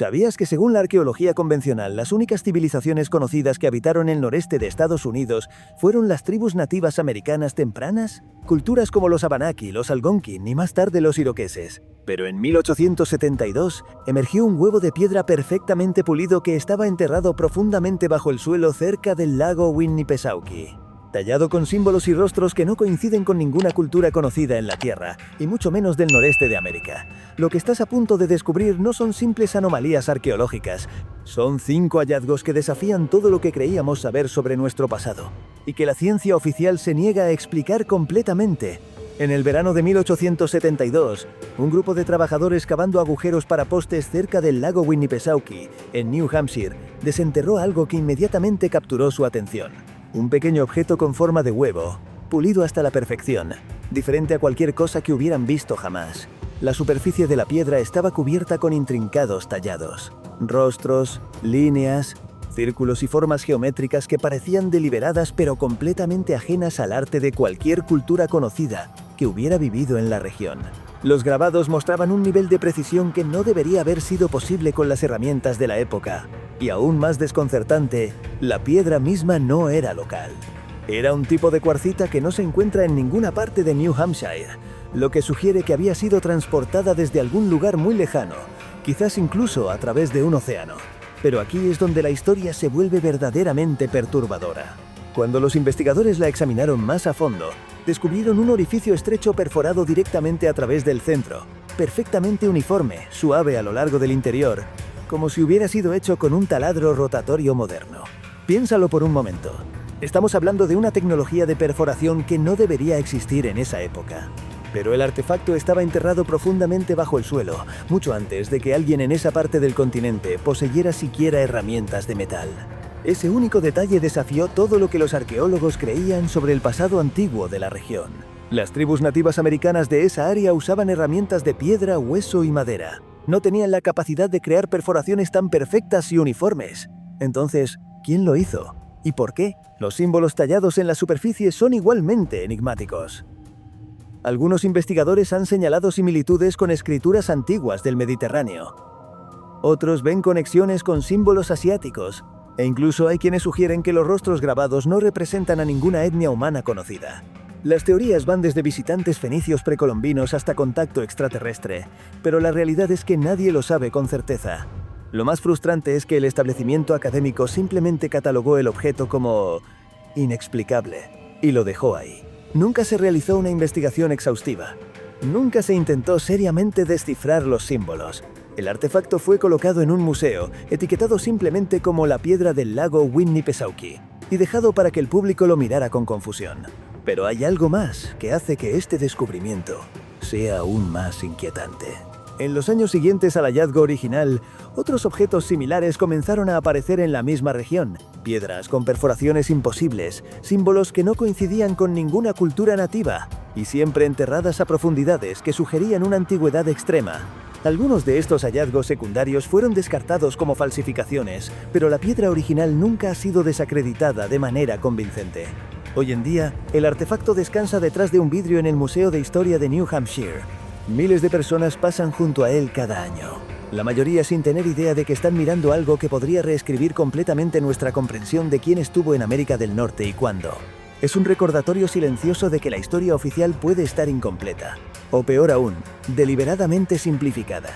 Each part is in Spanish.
¿Sabías que según la arqueología convencional, las únicas civilizaciones conocidas que habitaron el noreste de Estados Unidos fueron las tribus nativas americanas tempranas? Culturas como los Abenaki, los Algonquin y más tarde los iroqueses. Pero en 1872 emergió un huevo de piedra perfectamente pulido que estaba enterrado profundamente bajo el suelo cerca del lago Winnipesaukee. Tallado con símbolos y rostros que no coinciden con ninguna cultura conocida en la Tierra, y mucho menos del noreste de América. Lo que estás a punto de descubrir no son simples anomalías arqueológicas, son 5 hallazgos que desafían todo lo que creíamos saber sobre nuestro pasado, y que la ciencia oficial se niega a explicar completamente. En el verano de 1872, un grupo de trabajadores cavando agujeros para postes cerca del lago Winnipesaukee, en New Hampshire, desenterró algo que inmediatamente capturó su atención. Un pequeño objeto con forma de huevo, pulido hasta la perfección, diferente a cualquier cosa que hubieran visto jamás. La superficie de la piedra estaba cubierta con intrincados tallados, rostros, líneas, círculos y formas geométricas que parecían deliberadas pero completamente ajenas al arte de cualquier cultura conocida que hubiera vivido en la región. Los grabados mostraban un nivel de precisión que no debería haber sido posible con las herramientas de la época. Y aún más desconcertante, la piedra misma no era local. Era un tipo de cuarcita que no se encuentra en ninguna parte de New Hampshire, lo que sugiere que había sido transportada desde algún lugar muy lejano, quizás incluso a través de un océano. Pero aquí es donde la historia se vuelve verdaderamente perturbadora. Cuando los investigadores la examinaron más a fondo, descubrieron un orificio estrecho perforado directamente a través del centro, perfectamente uniforme, suave a lo largo del interior, como si hubiera sido hecho con un taladro rotatorio moderno. Piénsalo por un momento. Estamos hablando de una tecnología de perforación que no debería existir en esa época. Pero el artefacto estaba enterrado profundamente bajo el suelo, mucho antes de que alguien en esa parte del continente poseyera siquiera herramientas de metal. Ese único detalle desafió todo lo que los arqueólogos creían sobre el pasado antiguo de la región. Las tribus nativas americanas de esa área usaban herramientas de piedra, hueso y madera. No tenían la capacidad de crear perforaciones tan perfectas y uniformes. Entonces, ¿quién lo hizo? ¿Y por qué? Los símbolos tallados en la superficie son igualmente enigmáticos. Algunos investigadores han señalado similitudes con escrituras antiguas del Mediterráneo. Otros ven conexiones con símbolos asiáticos, e incluso hay quienes sugieren que los rostros grabados no representan a ninguna etnia humana conocida. Las teorías van desde visitantes fenicios precolombinos hasta contacto extraterrestre, pero la realidad es que nadie lo sabe con certeza. Lo más frustrante es que el establecimiento académico simplemente catalogó el objeto como inexplicable y lo dejó ahí. Nunca se realizó una investigación exhaustiva. Nunca se intentó seriamente descifrar los símbolos. El artefacto fue colocado en un museo, etiquetado simplemente como la piedra del lago Winnipesaukee, y dejado para que el público lo mirara con confusión. Pero hay algo más que hace que este descubrimiento sea aún más inquietante. En los años siguientes al hallazgo original, otros objetos similares comenzaron a aparecer en la misma región. Piedras con perforaciones imposibles, símbolos que no coincidían con ninguna cultura nativa, y siempre enterradas a profundidades que sugerían una antigüedad extrema. Algunos de estos hallazgos secundarios fueron descartados como falsificaciones, pero la piedra original nunca ha sido desacreditada de manera convincente. Hoy en día, el artefacto descansa detrás de un vidrio en el Museo de Historia de New Hampshire. Miles de personas pasan junto a él cada año, la mayoría sin tener idea de que están mirando algo que podría reescribir completamente nuestra comprensión de quién estuvo en América del Norte y cuándo. Es un recordatorio silencioso de que la historia oficial puede estar incompleta, o peor aún, deliberadamente simplificada.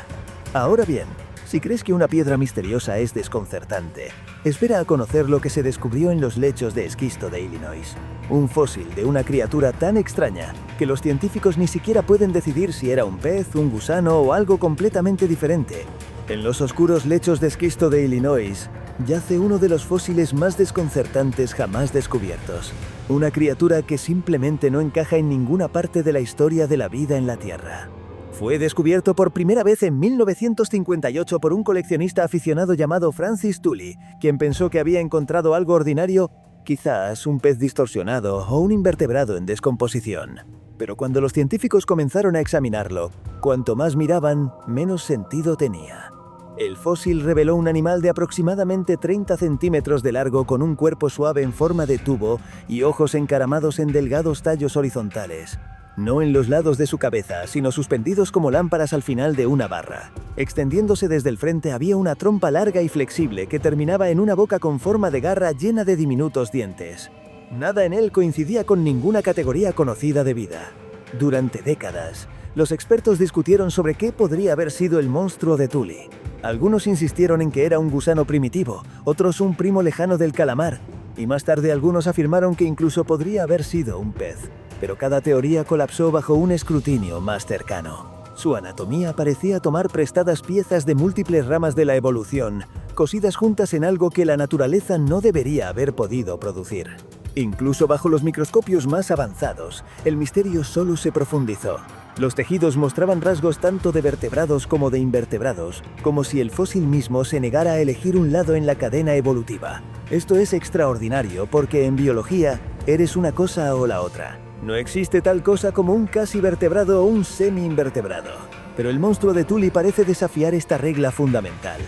Ahora bien, si crees que una piedra misteriosa es desconcertante, espera a conocer lo que se descubrió en los lechos de esquisto de Illinois. Un fósil de una criatura tan extraña que los científicos ni siquiera pueden decidir si era un pez, un gusano o algo completamente diferente. En los oscuros lechos de esquisto de Illinois yace uno de los fósiles más desconcertantes jamás descubiertos. Una criatura que simplemente no encaja en ninguna parte de la historia de la vida en la Tierra. Fue descubierto por primera vez en 1958 por un coleccionista aficionado llamado Francis Tully, quien pensó que había encontrado algo ordinario, quizás un pez distorsionado o un invertebrado en descomposición. Pero cuando los científicos comenzaron a examinarlo, cuanto más miraban, menos sentido tenía. El fósil reveló un animal de aproximadamente 30 centímetros de largo con un cuerpo suave en forma de tubo y ojos encaramados en delgados tallos horizontales. no en los lados de su cabeza, sino suspendidos como lámparas al final de una barra. Extendiéndose desde el frente había una trompa larga y flexible que terminaba en una boca con forma de garra llena de diminutos dientes. Nada en él coincidía con ninguna categoría conocida de vida. Durante décadas, los expertos discutieron sobre qué podría haber sido el monstruo de Thule. Algunos insistieron en que era un gusano primitivo, otros un primo lejano del calamar, y más tarde algunos afirmaron que incluso podría haber sido un pez. Pero cada teoría colapsó bajo un escrutinio más cercano. Su anatomía parecía tomar prestadas piezas de múltiples ramas de la evolución, cosidas juntas en algo que la naturaleza no debería haber podido producir. Incluso bajo los microscopios más avanzados, el misterio solo se profundizó. Los tejidos mostraban rasgos tanto de vertebrados como de invertebrados, como si el fósil mismo se negara a elegir un lado en la cadena evolutiva. Esto es extraordinario porque en biología eres una cosa o la otra. No existe tal cosa como un casi vertebrado o un semi-invertebrado. Pero el monstruo de Thule parece desafiar esta regla fundamental.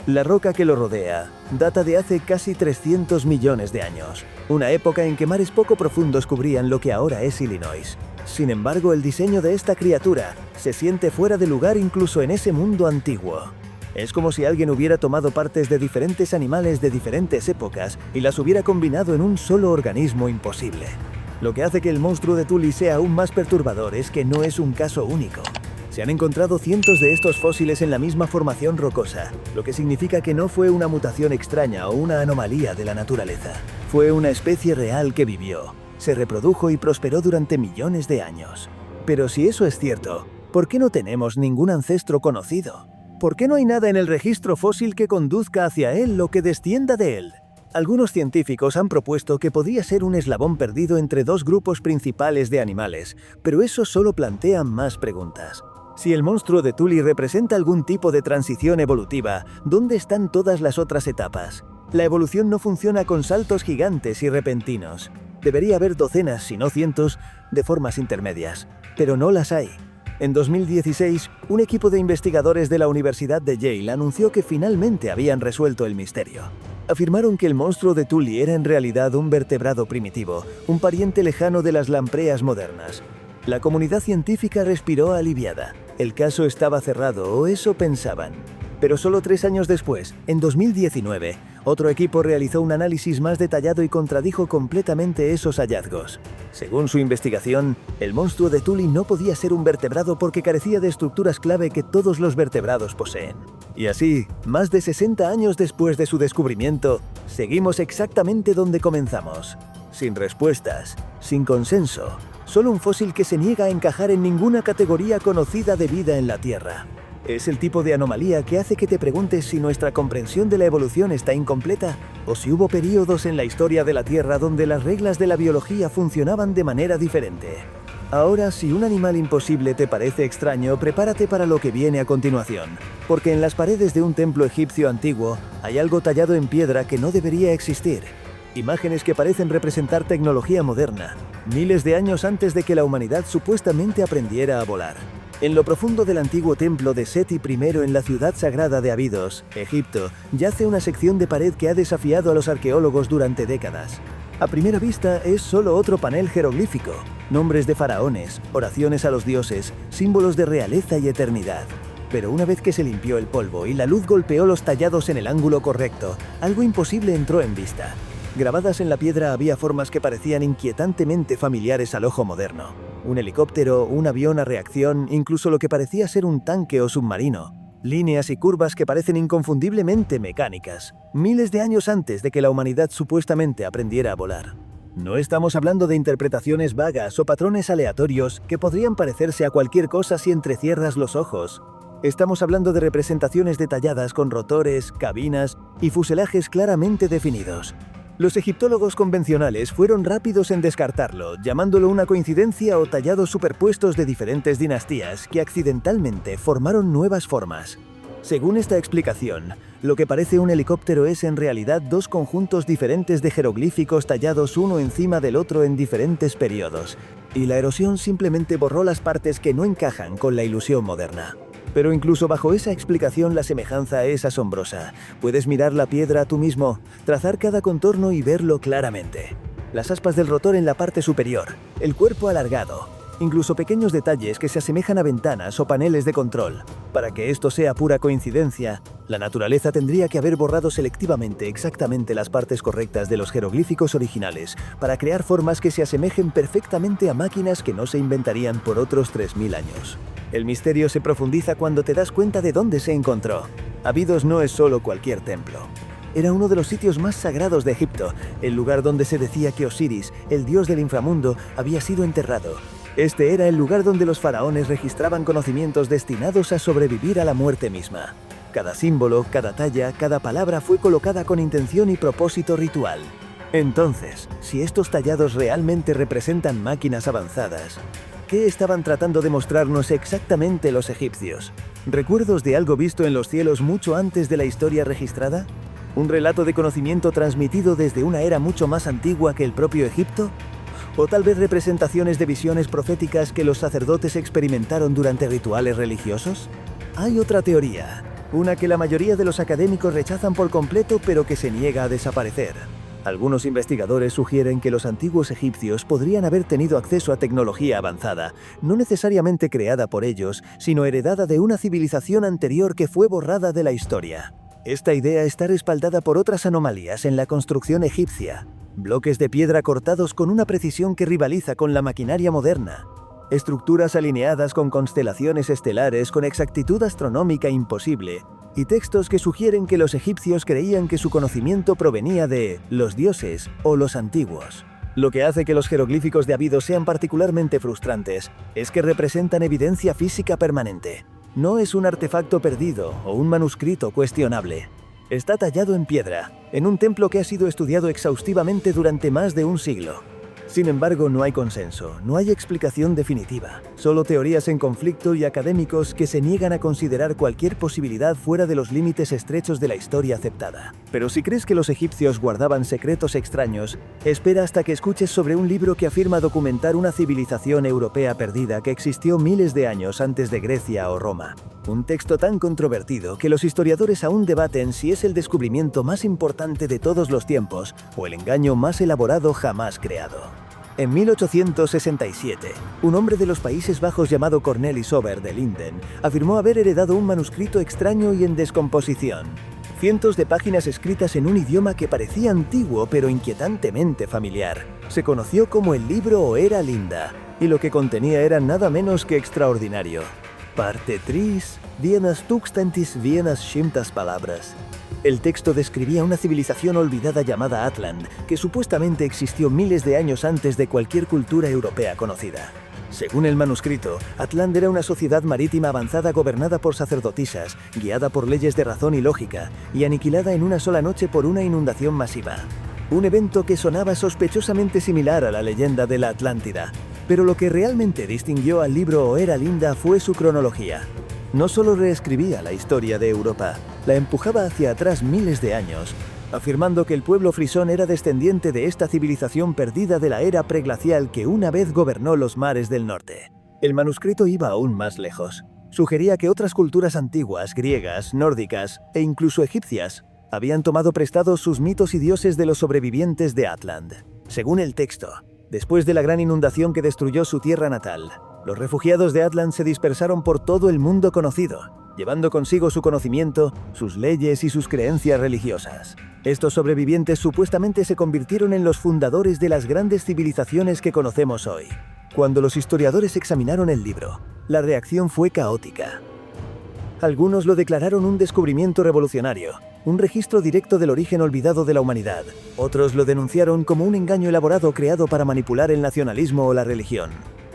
La roca que lo rodea data de hace casi 300 millones de años, una época en que mares poco profundos cubrían lo que ahora es Illinois. Sin embargo, el diseño de esta criatura se siente fuera de lugar incluso en ese mundo antiguo. Es como si alguien hubiera tomado partes de diferentes animales de diferentes épocas y las hubiera combinado en un solo organismo imposible. Lo que hace que el monstruo de Thule sea aún más perturbador es que no es un caso único. Se han encontrado cientos de estos fósiles en la misma formación rocosa, lo que significa que no fue una mutación extraña o una anomalía de la naturaleza. Fue una especie real que vivió, se reprodujo y prosperó durante millones de años. Pero si eso es cierto, ¿por qué no tenemos ningún ancestro conocido? ¿Por qué no hay nada en el registro fósil que conduzca hacia él o que descienda de él? Algunos científicos han propuesto que podría ser un eslabón perdido entre dos grupos principales de animales, pero eso solo plantea más preguntas. Si el monstruo de Thule representa algún tipo de transición evolutiva, ¿dónde están todas las otras etapas? La evolución no funciona con saltos gigantes y repentinos. Debería haber docenas, si no cientos, de formas intermedias, pero no las hay. En 2016, un equipo de investigadores de la Universidad de Yale anunció que finalmente habían resuelto el misterio. Afirmaron que el monstruo de Thule era en realidad un vertebrado primitivo, un pariente lejano de las lampreas modernas. La comunidad científica respiró aliviada. El caso estaba cerrado, o eso pensaban. Pero solo 3 años después, en 2019, otro equipo realizó un análisis más detallado y contradijo completamente esos hallazgos. Según su investigación, el monstruo de Thule no podía ser un vertebrado porque carecía de estructuras clave que todos los vertebrados poseen. Y así, más de 60 años después de su descubrimiento, seguimos exactamente donde comenzamos. Sin respuestas, sin consenso, solo un fósil que se niega a encajar en ninguna categoría conocida de vida en la Tierra. Es el tipo de anomalía que hace que te preguntes si nuestra comprensión de la evolución está incompleta o si hubo períodos en la historia de la Tierra donde las reglas de la biología funcionaban de manera diferente. Ahora, si un animal imposible te parece extraño, prepárate para lo que viene a continuación, porque en las paredes de un templo egipcio antiguo hay algo tallado en piedra que no debería existir. Imágenes que parecen representar tecnología moderna, miles de años antes de que la humanidad supuestamente aprendiera a volar. En lo profundo del antiguo templo de Seti I en la ciudad sagrada de Abidos, Egipto, yace una sección de pared que ha desafiado a los arqueólogos durante décadas. A primera vista es solo otro panel jeroglífico, nombres de faraones, oraciones a los dioses, símbolos de realeza y eternidad. Pero una vez que se limpió el polvo y la luz golpeó los tallados en el ángulo correcto, algo imposible entró en vista. Grabadas en la piedra había formas que parecían inquietantemente familiares al ojo moderno. Un helicóptero, un avión a reacción, incluso lo que parecía ser un tanque o submarino. Líneas y curvas que parecen inconfundiblemente mecánicas, miles de años antes de que la humanidad supuestamente aprendiera a volar. No estamos hablando de interpretaciones vagas o patrones aleatorios que podrían parecerse a cualquier cosa si entrecierras los ojos. Estamos hablando de representaciones detalladas con rotores, cabinas y fuselajes claramente definidos. Los egiptólogos convencionales fueron rápidos en descartarlo, llamándolo una coincidencia o tallados superpuestos de diferentes dinastías que accidentalmente formaron nuevas formas. Según esta explicación, lo que parece un helicóptero es en realidad dos conjuntos diferentes de jeroglíficos tallados uno encima del otro en diferentes periodos, y la erosión simplemente borró las partes que no encajan con la ilusión moderna. Pero incluso bajo esa explicación la semejanza es asombrosa. Puedes mirar la piedra tú mismo, trazar cada contorno y verlo claramente. Las aspas del rotor en la parte superior, el cuerpo alargado, incluso pequeños detalles que se asemejan a ventanas o paneles de control. Para que esto sea pura coincidencia, la naturaleza tendría que haber borrado selectivamente exactamente las partes correctas de los jeroglíficos originales para crear formas que se asemejen perfectamente a máquinas que no se inventarían por otros 3000 años. El misterio se profundiza cuando te das cuenta de dónde se encontró. Abidos no es solo cualquier templo. Era uno de los sitios más sagrados de Egipto, el lugar donde se decía que Osiris, el dios del inframundo, había sido enterrado. Este era el lugar donde los faraones registraban conocimientos destinados a sobrevivir a la muerte misma. Cada símbolo, cada talla, cada palabra fue colocada con intención y propósito ritual. Entonces, si estos tallados realmente representan máquinas avanzadas, ¿qué estaban tratando de mostrarnos exactamente los egipcios? ¿Recuerdos de algo visto en los cielos mucho antes de la historia registrada? ¿Un relato de conocimiento transmitido desde una era mucho más antigua que el propio Egipto? ¿O tal vez representaciones de visiones proféticas que los sacerdotes experimentaron durante rituales religiosos? Hay otra teoría, una que la mayoría de los académicos rechazan por completo pero que se niega a desaparecer. Algunos investigadores sugieren que los antiguos egipcios podrían haber tenido acceso a tecnología avanzada, no necesariamente creada por ellos, sino heredada de una civilización anterior que fue borrada de la historia. Esta idea está respaldada por otras anomalías en la construcción egipcia. Bloques de piedra cortados con una precisión que rivaliza con la maquinaria moderna. Estructuras alineadas con constelaciones estelares con exactitud astronómica imposible. Y textos que sugieren que los egipcios creían que su conocimiento provenía de los dioses o los antiguos. Lo que hace que los jeroglíficos de Abidos sean particularmente frustrantes es que representan evidencia física permanente. No es un artefacto perdido o un manuscrito cuestionable. Está tallado en piedra, en un templo que ha sido estudiado exhaustivamente durante más de un siglo. Sin embargo, no hay consenso, no hay explicación definitiva, solo teorías en conflicto y académicos que se niegan a considerar cualquier posibilidad fuera de los límites estrechos de la historia aceptada. Pero si crees que los egipcios guardaban secretos extraños, espera hasta que escuches sobre un libro que afirma documentar una civilización europea perdida que existió miles de años antes de Grecia o Roma. Un texto tan controvertido que los historiadores aún debaten si es el descubrimiento más importante de todos los tiempos o el engaño más elaborado jamás creado. En 1867, un hombre de los Países Bajos llamado Cornelis Ober de Linden afirmó haber heredado un manuscrito extraño y en descomposición. Cientos de páginas escritas en un idioma que parecía antiguo pero inquietantemente familiar. Se conoció como el libro Oera Linda, y lo que contenía era nada menos que extraordinario. Parte 3, vienas tuxtantis vienas shimtas palabras. El texto describía una civilización olvidada llamada Atlant, que supuestamente existió miles de años antes de cualquier cultura europea conocida. Según el manuscrito, Atlant era una sociedad marítima avanzada gobernada por sacerdotisas, guiada por leyes de razón y lógica, y aniquilada en una sola noche por una inundación masiva. Un evento que sonaba sospechosamente similar a la leyenda de la Atlántida. Pero lo que realmente distinguió al libro Oera Linda fue su cronología. No solo reescribía la historia de Europa, la empujaba hacia atrás miles de años, afirmando que el pueblo frisón era descendiente de esta civilización perdida de la era preglacial que una vez gobernó los mares del norte. El manuscrito iba aún más lejos. Sugería que otras culturas antiguas, griegas, nórdicas e incluso egipcias, habían tomado prestados sus mitos y dioses de los sobrevivientes de Atlant. Según el texto, después de la gran inundación que destruyó su tierra natal, los refugiados de Atlant se dispersaron por todo el mundo conocido, llevando consigo su conocimiento, sus leyes y sus creencias religiosas. Estos sobrevivientes supuestamente se convirtieron en los fundadores de las grandes civilizaciones que conocemos hoy. Cuando los historiadores examinaron el libro, la reacción fue caótica. Algunos lo declararon un descubrimiento revolucionario, un registro directo del origen olvidado de la humanidad. Otros lo denunciaron como un engaño elaborado creado para manipular el nacionalismo o la religión,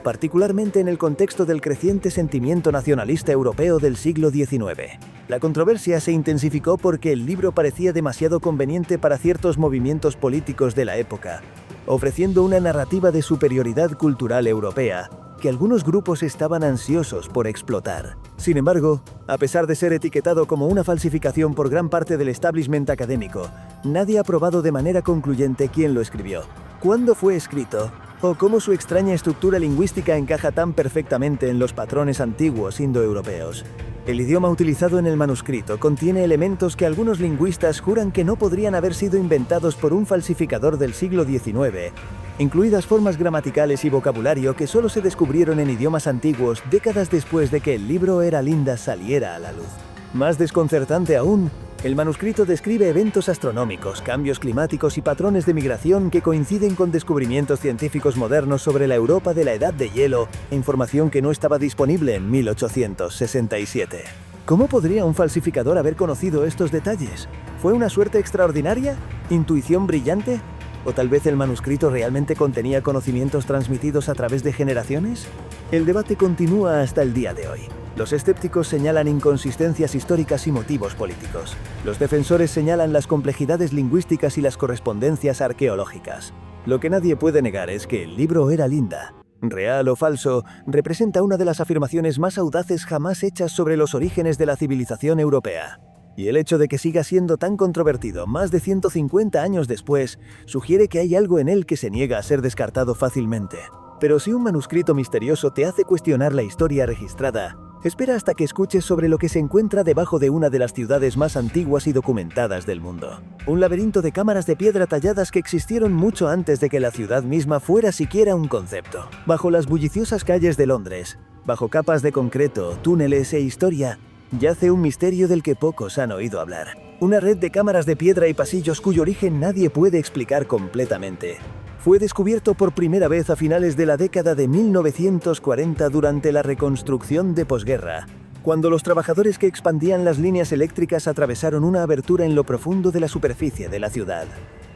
particularmente en el contexto del creciente sentimiento nacionalista europeo del siglo XIX. La controversia se intensificó porque el libro parecía demasiado conveniente para ciertos movimientos políticos de la época, ofreciendo una narrativa de superioridad cultural europea que algunos grupos estaban ansiosos por explotar. Sin embargo, a pesar de ser etiquetado como una falsificación por gran parte del establishment académico, nadie ha probado de manera concluyente quién lo escribió, cuándo fue escrito, o cómo su extraña estructura lingüística encaja tan perfectamente en los patrones antiguos indoeuropeos. El idioma utilizado en el manuscrito contiene elementos que algunos lingüistas juran que no podrían haber sido inventados por un falsificador del siglo XIX, incluidas formas gramaticales y vocabulario que solo se descubrieron en idiomas antiguos décadas después de que el libro Era Linda saliera a la luz. Más desconcertante aún, el manuscrito describe eventos astronómicos, cambios climáticos y patrones de migración que coinciden con descubrimientos científicos modernos sobre la Europa de la Edad de Hielo, información que no estaba disponible en 1867. ¿Cómo podría un falsificador haber conocido estos detalles? ¿Fue una suerte extraordinaria? ¿Intuición brillante? ¿O tal vez el manuscrito realmente contenía conocimientos transmitidos a través de generaciones? El debate continúa hasta el día de hoy. Los escépticos señalan inconsistencias históricas y motivos políticos. Los defensores señalan las complejidades lingüísticas y las correspondencias arqueológicas. Lo que nadie puede negar es que el libro Era Linda, real o falso, representa una de las afirmaciones más audaces jamás hechas sobre los orígenes de la civilización europea. Y el hecho de que siga siendo tan controvertido más de 150 años después sugiere que hay algo en él que se niega a ser descartado fácilmente. Pero si un manuscrito misterioso te hace cuestionar la historia registrada, espera hasta que escuches sobre lo que se encuentra debajo de una de las ciudades más antiguas y documentadas del mundo. Un laberinto de cámaras de piedra talladas que existieron mucho antes de que la ciudad misma fuera siquiera un concepto. Bajo las bulliciosas calles de Londres, bajo capas de concreto, túneles e historia, yace un misterio del que pocos han oído hablar. Una red de cámaras de piedra y pasillos cuyo origen nadie puede explicar completamente. Fue descubierto por primera vez a finales de la década de 1940 durante la reconstrucción de posguerra, cuando los trabajadores que expandían las líneas eléctricas atravesaron una abertura en lo profundo de la superficie de la ciudad.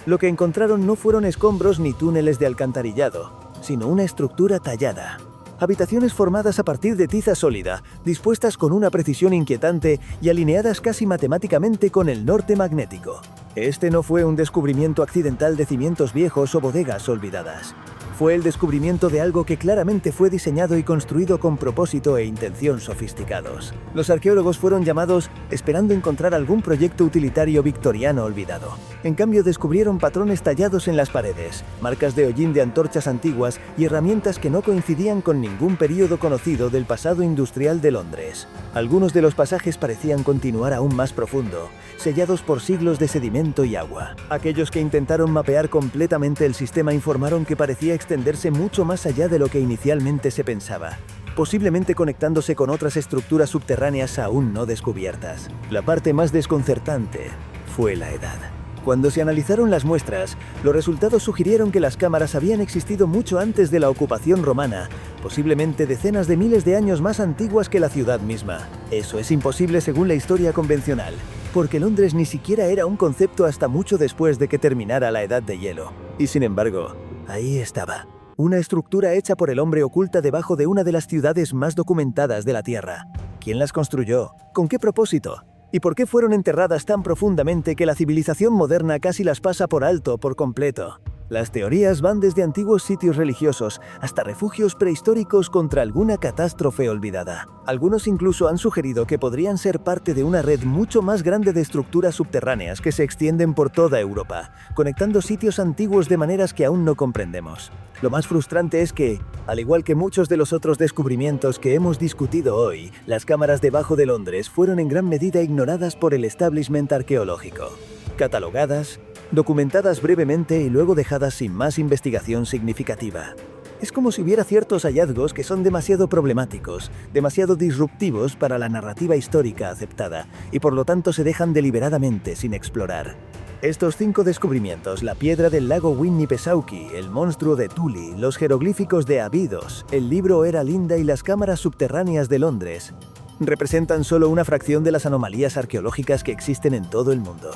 Lo que encontraron no fueron escombros ni túneles de alcantarillado, sino una estructura tallada. Habitaciones formadas a partir de tiza sólida, dispuestas con una precisión inquietante y alineadas casi matemáticamente con el norte magnético. Este no fue un descubrimiento accidental de cimientos viejos o bodegas olvidadas. Fue el descubrimiento de algo que claramente fue diseñado y construido con propósito e intención sofisticados. Los arqueólogos fueron llamados esperando encontrar algún proyecto utilitario victoriano olvidado. En cambio, descubrieron patrones tallados en las paredes, marcas de hollín de antorchas antiguas y herramientas que no coincidían con ningún período conocido del pasado industrial de Londres. Algunos de los pasajes parecían continuar aún más profundo, sellados por siglos de sedimento y agua. Aquellos que intentaron mapear completamente el sistema informaron que parecía extenderse mucho más allá de lo que inicialmente se pensaba, posiblemente conectándose con otras estructuras subterráneas aún no descubiertas. La parte más desconcertante fue la edad. Cuando se analizaron las muestras, los resultados sugirieron que las cámaras habían existido mucho antes de la ocupación romana, posiblemente decenas de miles de años más antiguas que la ciudad misma. Eso es imposible según la historia convencional, porque Londres ni siquiera era un concepto hasta mucho después de que terminara la Edad de Hielo. Y sin embargo, ahí estaba, una estructura hecha por el hombre oculta debajo de una de las ciudades más documentadas de la Tierra. ¿Quién las construyó? ¿Con qué propósito? ¿Y por qué fueron enterradas tan profundamente que la civilización moderna casi las pasa por alto por completo? Las teorías van desde antiguos sitios religiosos hasta refugios prehistóricos contra alguna catástrofe olvidada. Algunos incluso han sugerido que podrían ser parte de una red mucho más grande de estructuras subterráneas que se extienden por toda Europa, conectando sitios antiguos de maneras que aún no comprendemos. Lo más frustrante es que, al igual que muchos de los otros descubrimientos que hemos discutido hoy, las cámaras debajo de Londres fueron en gran medida ignoradas por el establishment arqueológico. Catalogadas, documentadas brevemente y luego dejadas sin más investigación significativa. Es como si hubiera ciertos hallazgos que son demasiado problemáticos, demasiado disruptivos para la narrativa histórica aceptada, y por lo tanto se dejan deliberadamente sin explorar. Estos 5 descubrimientos, la piedra del lago Winnipesaukee, el monstruo de Thule, los jeroglíficos de Abidos, el libro Era Linda y las cámaras subterráneas de Londres, representan solo una fracción de las anomalías arqueológicas que existen en todo el mundo.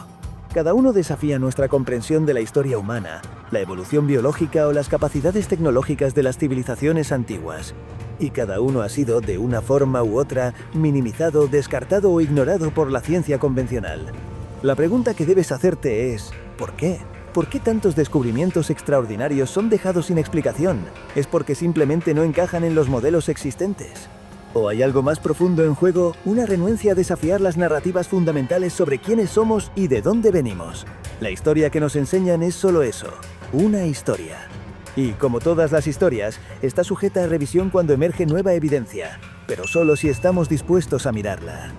Cada uno desafía nuestra comprensión de la historia humana, la evolución biológica o las capacidades tecnológicas de las civilizaciones antiguas. Y cada uno ha sido, de una forma u otra, minimizado, descartado o ignorado por la ciencia convencional. La pregunta que debes hacerte es, ¿por qué? ¿Por qué tantos descubrimientos extraordinarios son dejados sin explicación? ¿Es porque simplemente no encajan en los modelos existentes? ¿O hay algo más profundo en juego, una renuencia a desafiar las narrativas fundamentales sobre quiénes somos y de dónde venimos? La historia que nos enseñan es solo eso, una historia. Y, como todas las historias, está sujeta a revisión cuando emerge nueva evidencia, pero solo si estamos dispuestos a mirarla.